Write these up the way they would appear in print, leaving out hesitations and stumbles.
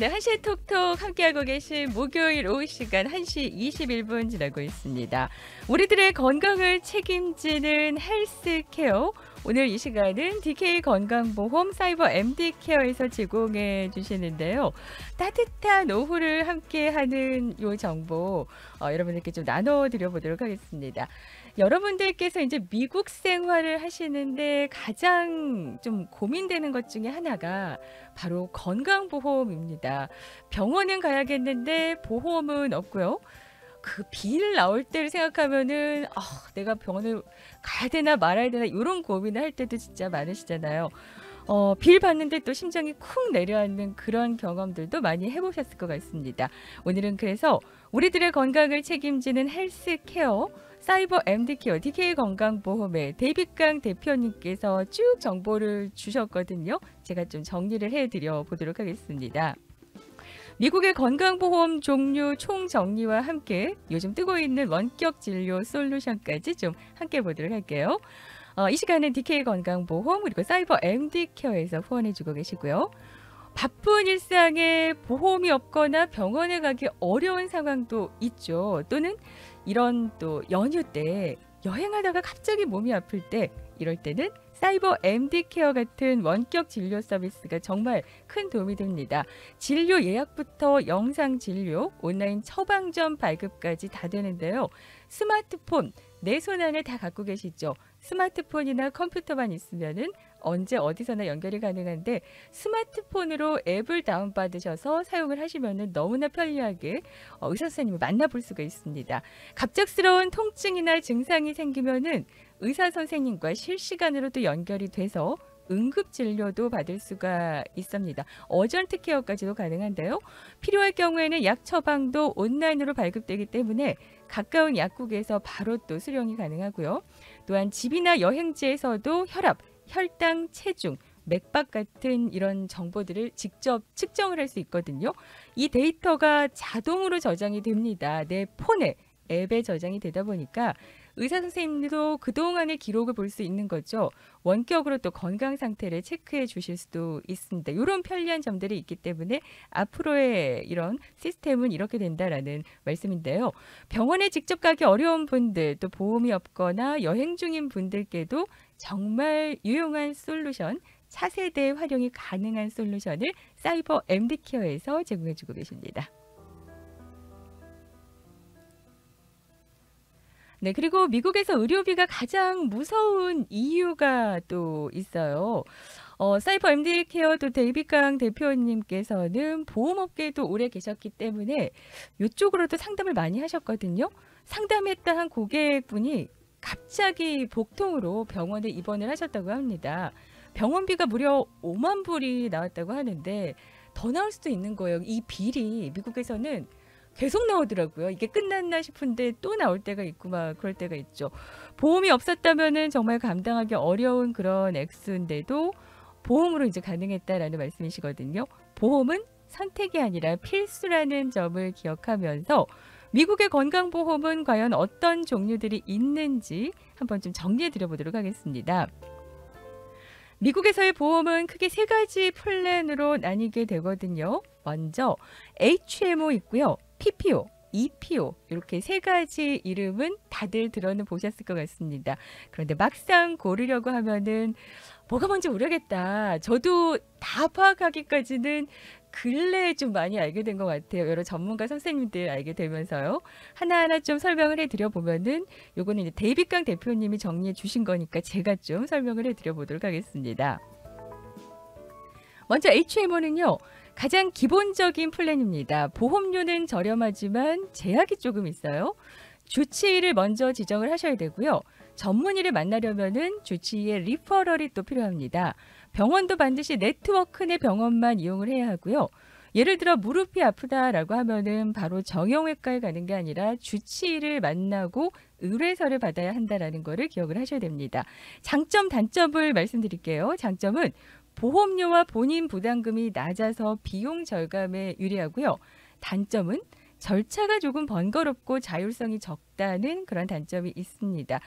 네, 1시에 톡톡 함께하고 계신 목요일 오후 시간 1시 21분 지나고 있습니다. 우리들의 건강을 책임지는 헬스케어. 오늘 이 시간은 DK 건강보험 사이버 MD케어에서 제공해 주시는데요. 따뜻한 오후를 함께하는 요 정보 여러분들께 좀 나눠드려 보도록 하겠습니다. 여러분들께서 이제 미국 생활을 하시는데 가장 좀 고민되는 것 중에 하나가 바로 건강보험입니다. 병원은 가야겠는데 보험은 없고요. 그 빌 나올 때를 생각하면은 내가 병원을 가야 되나 말아야 되나 이런 고민을 할 때도 진짜 많으시잖아요. 빌 받는데 또 심장이 쿵 내려앉는 그런 경험들도 많이 해보셨을 것 같습니다. 오늘은 그래서 우리들의 건강을 책임지는 헬스케어 사이버 MD케어 DK 건강보험의 데이빗강 대표님께서 쭉 정보를 주셨거든요. 제가 좀 정리를 해드려 보도록 하겠습니다. 미국의 건강보험 종류 총정리와 함께 요즘 뜨고 있는 원격 진료 솔루션까지 좀 함께 보도록 할게요. 이 시간은 DK 건강보험 그리고 사이버 MD케어에서 후원해주고 계시고요. 바쁜 일상에 보험이 없거나 병원에 가기 어려운 상황도 있죠. 또는 이런 또 연휴 때 여행하다가 갑자기 몸이 아플 때 이럴 때는 사이버 MD케어 같은 원격 진료 서비스가 정말 큰 도움이 됩니다. 진료 예약부터 영상 진료, 온라인 처방전 발급까지 다 되는데요. 스마트폰, 내 손 안에 다 갖고 계시죠? 스마트폰이나 컴퓨터만 있으면은 언제 어디서나 연결이 가능한데 스마트폰으로 앱을 다운받으셔서 사용을 하시면은 너무나 편리하게 의사 선생님을 만나볼 수가 있습니다. 갑작스러운 통증이나 증상이 생기면은 의사 선생님과 실시간으로도 연결이 돼서 응급진료도 받을 수가 있습니다. 어전트 케어까지도 가능한데요. 필요할 경우에는 약 처방도 온라인으로 발급되기 때문에 가까운 약국에서 바로 또 수령이 가능하고요. 또한 집이나 여행지에서도 혈압, 혈당, 체중, 맥박 같은 이런 정보들을 직접 측정을 할 수 있거든요. 이 데이터가 자동으로 저장이 됩니다. 내 폰에, 앱에 저장이 되다 보니까 의사 선생님도 그동안의 기록을 볼 수 있는 거죠. 원격으로 또 건강 상태를 체크해 주실 수도 있습니다. 이런 편리한 점들이 있기 때문에 앞으로의 이런 시스템은 이렇게 된다라는 말씀인데요. 병원에 직접 가기 어려운 분들, 또 보험이 없거나 여행 중인 분들께도 정말 유용한 솔루션, 차세대 활용이 가능한 솔루션을 사이버 MD케어에서 제공해 주고 계십니다. 네, 그리고 미국에서 의료비가 가장 무서운 이유가 또 있어요. 사이버 MD케어 또 데이빗강 대표님께서는 보험업계에도 오래 계셨기 때문에 이쪽으로도 상담을 많이 하셨거든요. 상담했다 한 고객분이 갑자기 복통으로 병원에 입원을 하셨다고 합니다. 병원비가 무려 5만 불이 나왔다고 하는데 더 나올 수도 있는 거예요. 이 비리 미국에서는 계속 나오더라고요. 이게 끝났나 싶은데 또 나올 때가 있고 막 그럴 때가 있죠. 보험이 없었다면은 정말 감당하기 어려운 그런 액수인데도 보험으로 이제 가능했다라는 말씀이시거든요. 보험은 선택이 아니라 필수라는 점을 기억하면서 미국의 건강보험은 과연 어떤 종류들이 있는지 한번 좀 정리해 드려 보도록 하겠습니다. 미국에서의 보험은 크게 세 가지 플랜으로 나뉘게 되거든요. 먼저 HMO 있고요. PPO, EPO 이렇게 세 가지 이름은 다들 들어는 보셨을 것 같습니다. 그런데 막상 고르려고 하면은 뭐가 뭔지 모르겠다. 저도 다 파악하기까지는 근래에 좀 많이 알게 된 것 같아요. 여러 전문가 선생님들 알게 되면서요. 하나하나 좀 설명을 해드려 보면은 요거는 이제 데이빗강 대표님이 정리해 주신 거니까 제가 좀 설명을 해드려 보도록 하겠습니다. 먼저 HMO는요. 가장 기본적인 플랜입니다. 보험료는 저렴하지만 제약이 조금 있어요. 주치의를 먼저 지정을 하셔야 되고요. 전문의를 만나려면은 주치의의 리퍼럴이 또 필요합니다. 병원도 반드시 네트워크 내 병원만 이용을 해야 하고요. 예를 들어 무릎이 아프다라고 하면은 바로 정형외과에 가는 게 아니라 주치의를 만나고 의뢰서를 받아야 한다라는 거를 기억을 하셔야 됩니다. 장점, 단점을 말씀드릴게요. 장점은 보험료와 본인 부담금이 낮아서 비용 절감에 유리하고요. 단점은 절차가 조금 번거롭고 자율성이 적다는 그런 단점이 있습니다.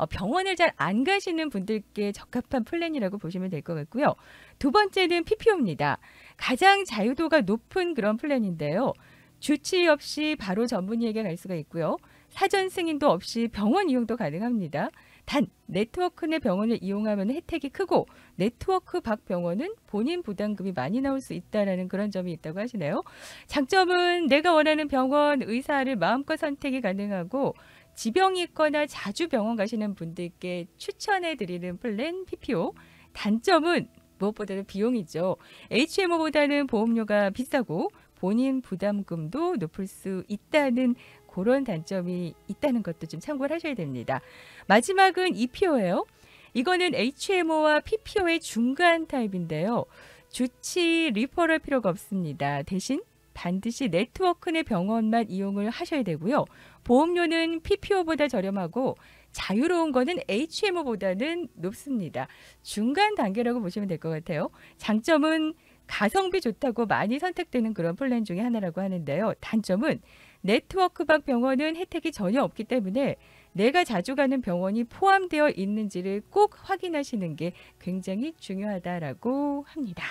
병원을 잘 안 가시는 분들께 적합한 플랜이라고 보시면 될 것 같고요. 두 번째는 PPO입니다. 가장 자유도가 높은 그런 플랜인데요. 주치 없이 바로 전문의에게 갈 수가 있고요. 사전 승인도 없이 병원 이용도 가능합니다. 단 네트워크 내 병원을 이용하면 혜택이 크고 네트워크 밖 병원은 본인 부담금이 많이 나올 수 있다는 그런 점이 있다고 하시네요. 장점은 내가 원하는 병원, 의사를 마음껏 선택이 가능하고 지병이 있거나 자주 병원 가시는 분들께 추천해 드리는 플랜 PPO. 단점은 무엇보다도 비용이죠. HMO보다는 보험료가 비싸고 본인 부담금도 높을 수 있다는 그런 단점이 있다는 것도 좀 참고를 하셔야 됩니다. 마지막은 EPO예요. 이거는 HMO와 PPO의 중간 타입인데요. 주치 리퍼럴 필요가 없습니다. 대신 반드시 네트워크 내 병원만 이용을 하셔야 되고요. 보험료는 PPO보다 저렴하고 자유로운 거는 HMO보다는 높습니다. 중간 단계라고 보시면 될 것 같아요. 장점은 가성비 좋다고 많이 선택되는 그런 플랜 중에 하나라고 하는데요. 단점은 네트워크 밖 병원은 혜택이 전혀 없기 때문에 내가 자주 가는 병원이 포함되어 있는지를 꼭 확인하시는 게 굉장히 중요하다라고 합니다.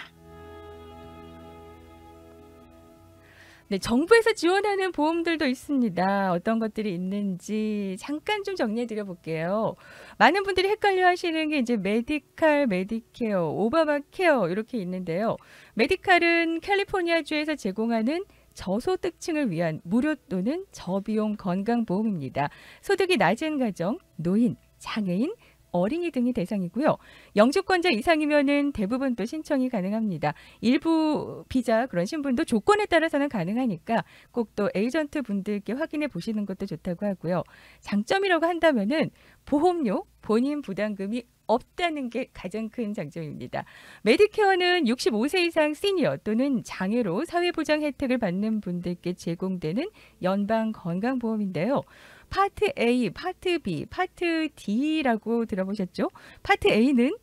네, 정부에서 지원하는 보험들도 있습니다. 어떤 것들이 있는지 잠깐 좀 정리해 드려 볼게요. 많은 분들이 헷갈려 하시는 게 이제 메디칼, 메디케어, 오바마케어 이렇게 있는데요. 메디칼은 캘리포니아주에서 제공하는 저소득층을 위한 무료 또는 저비용 건강보험입니다. 소득이 낮은 가정, 노인, 장애인, 어린이 등이 대상이고요. 영주권자 이상이면은 대부분 또 신청이 가능합니다. 일부 비자 그런 신분도 조건에 따라서는 가능하니까 꼭 또 에이전트 분들께 확인해 보시는 것도 좋다고 하고요. 장점이라고 한다면은 보험료, 본인 부담금이 없다는 게 가장 큰 장점입니다. 메디케어는 65세 이상 시니어 또는 장애로 사회보장 혜택을 받는 분들께 제공되는 연방 건강보험인데요. 파트 A, 파트 B, 파트 D라고 들어보셨죠? 파트 A는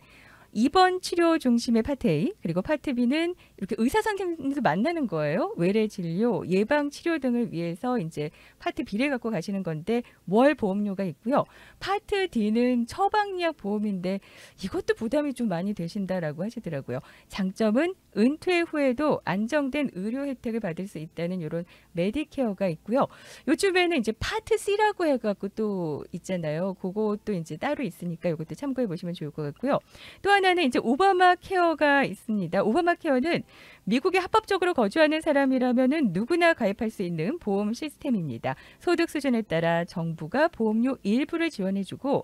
입원 치료 중심의 파트 A, 그리고 파트 B는 이렇게 의사 선생님도 만나는 거예요. 외래 진료, 예방 치료 등을 위해서 이제 파트 B를 갖고 가시는 건데 월 보험료가 있고요. 파트 D는 처방약 보험인데 이것도 부담이 좀 많이 되신다라고 하시더라고요. 장점은 은퇴 후에도 안정된 의료 혜택을 받을 수 있다는 이런 메디케어가 있고요. 요즘에는 이제 파트 C라고 해갖고 또 있잖아요. 그것도 이제 따로 있으니까 이것도 참고해 보시면 좋을 것 같고요. 또 하나는 이제 오바마 케어가 있습니다. 오바마 케어는 미국에 합법적으로 거주하는 사람이라면은 누구나 가입할 수 있는 보험 시스템입니다. 소득 수준에 따라 정부가 보험료 일부를 지원해주고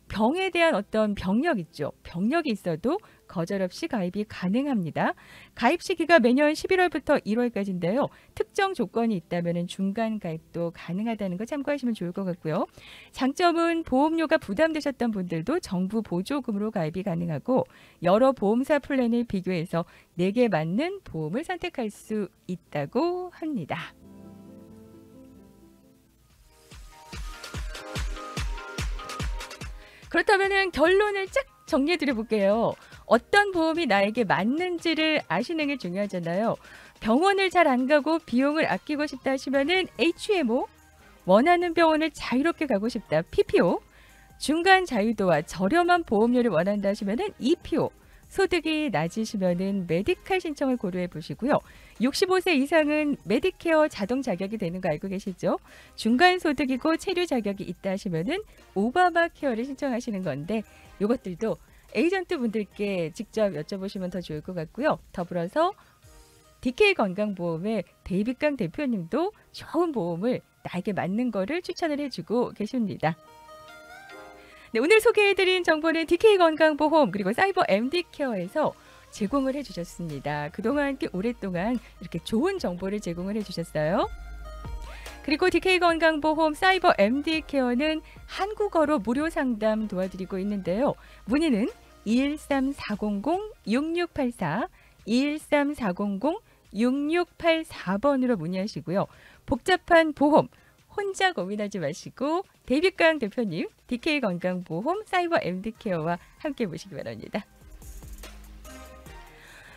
병에 대한 어떤 병력 있죠. 병력이 있어도 거절 없이 가입이 가능합니다. 가입 시기가 매년 11월부터 1월까지인데요. 특정 조건이 있다면 중간 가입도 가능하다는 거 참고하시면 좋을 것 같고요. 장점은 보험료가 부담되셨던 분들도 정부 보조금으로 가입이 가능하고 여러 보험사 플랜을 비교해서 내게 맞는 보험을 선택할 수 있다고 합니다. 그렇다면 결론을 쫙 정리해 드려 볼게요. 어떤 보험이 나에게 맞는지를 아시는 게 중요하잖아요. 병원을 잘 안 가고 비용을 아끼고 싶다 하시면은 HMO, 원하는 병원을 자유롭게 가고 싶다 PPO, 중간 자유도와 저렴한 보험료를 원한다 하시면은 EPO, 소득이 낮으시면은 메디칼 신청을 고려해 보시고요. 65세 이상은 메디케어 자동 자격이 되는 거 알고 계시죠? 중간 소득이고 체류 자격이 있다 하시면은 오바마 케어를 신청하시는 건데 이것들도 에이전트 분들께 직접 여쭤보시면 더 좋을 것 같고요. 더불어서 DK 건강보험의 데이비강 대표님도 좋은 보험을 나에게 맞는 거를 추천을 해주고 계십니다. 네, 오늘 소개해드린 정보는 DK 건강보험 그리고 사이버 MD케어에서 제공을 해주셨습니다. 그동안 꽤 오랫동안 이렇게 좋은 정보를 제공을 해주셨어요. 그리고 DK 건강보험 사이버 MD케어는 한국어로 무료 상담 도와드리고 있는데요. 문의는 213-400-6684, 213-400-6684번으로 문의하시고요. 복잡한 보험 혼자 고민하지 마시고 데이비강 대표님 DK 건강보험 사이버 MD케어와 함께 보시기 바랍니다.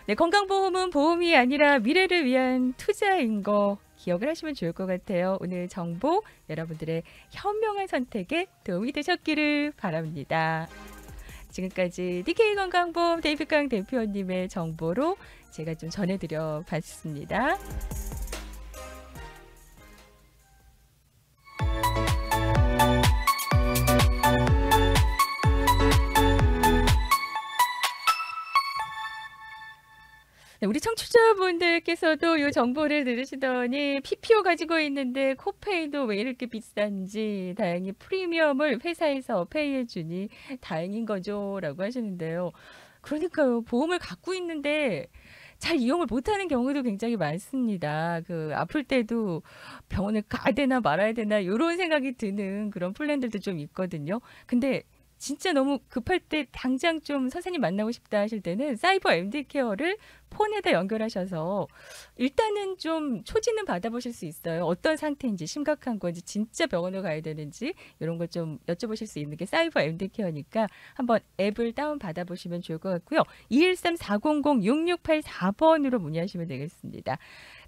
네, 건강보험은 보험이 아니라 미래를 위한 투자인 거 기억을 하시면 좋을 것 같아요. 오늘 정보 여러분들의 현명한 선택에 도움이 되셨기를 바랍니다. 지금까지 DK 건강보험 데이비강 대표님의 정보로 제가 좀 전해드려 봤습니다. 네, 우리 청취자분들께서도 이 정보를 들으시더니 PPO 가지고 있는데 코페이도 왜 이렇게 비싼지 다행히 프리미엄을 회사에서 페이해 주니 다행인 거죠 라고 하시는데요. 그러니까요. 보험을 갖고 있는데 잘 이용을 못하는 경우도 굉장히 많습니다. 그 아플 때도 병원을 가야 되나 말아야 되나 이런 생각이 드는 그런 플랜들도 좀 있거든요. 근데 진짜 너무 급할 때 당장 좀 선생님 만나고 싶다 하실 때는 사이버 MD 케어를 폰에다 연결하셔서 일단은 좀 초지는 받아보실 수 있어요. 어떤 상태인지 심각한 건지 진짜 병원을 가야 되는지 이런 걸 좀 여쭤보실 수 있는 게 사이버 MD 케어니까 한번 앱을 다운 받아보시면 좋을 것 같고요. 213-400-6684번으로 문의하시면 되겠습니다.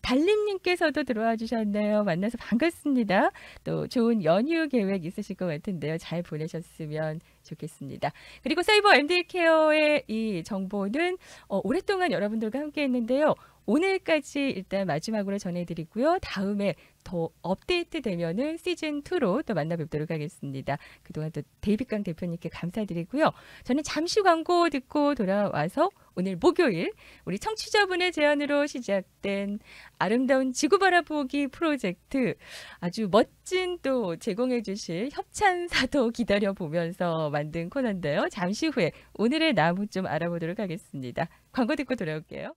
달림님께서도 들어와 주셨네요. 만나서 반갑습니다. 또 좋은 연휴 계획 있으실 것 같은데요. 잘 보내셨으면 좋겠습니다. 그리고 사이버 MD 케어의 이 정보는 오랫동안 여러분들과 함께 했는데요. 오늘까지 일단 마지막으로 전해드리고요. 다음에 더 업데이트 되면은 시즌2로 또 만나 뵙도록 하겠습니다. 그동안 또 데이비강 대표님께 감사드리고요. 저는 잠시 광고 듣고 돌아와서 오늘 목요일 우리 청취자분의 제안으로 시작된 아름다운 지구 바라보기 프로젝트 아주 멋진 또 제공해 주실 협찬사도 기다려보면서 만든 코너인데요. 잠시 후에 오늘의 나무 좀 알아보도록 하겠습니다. 광고 듣고 돌아올게요.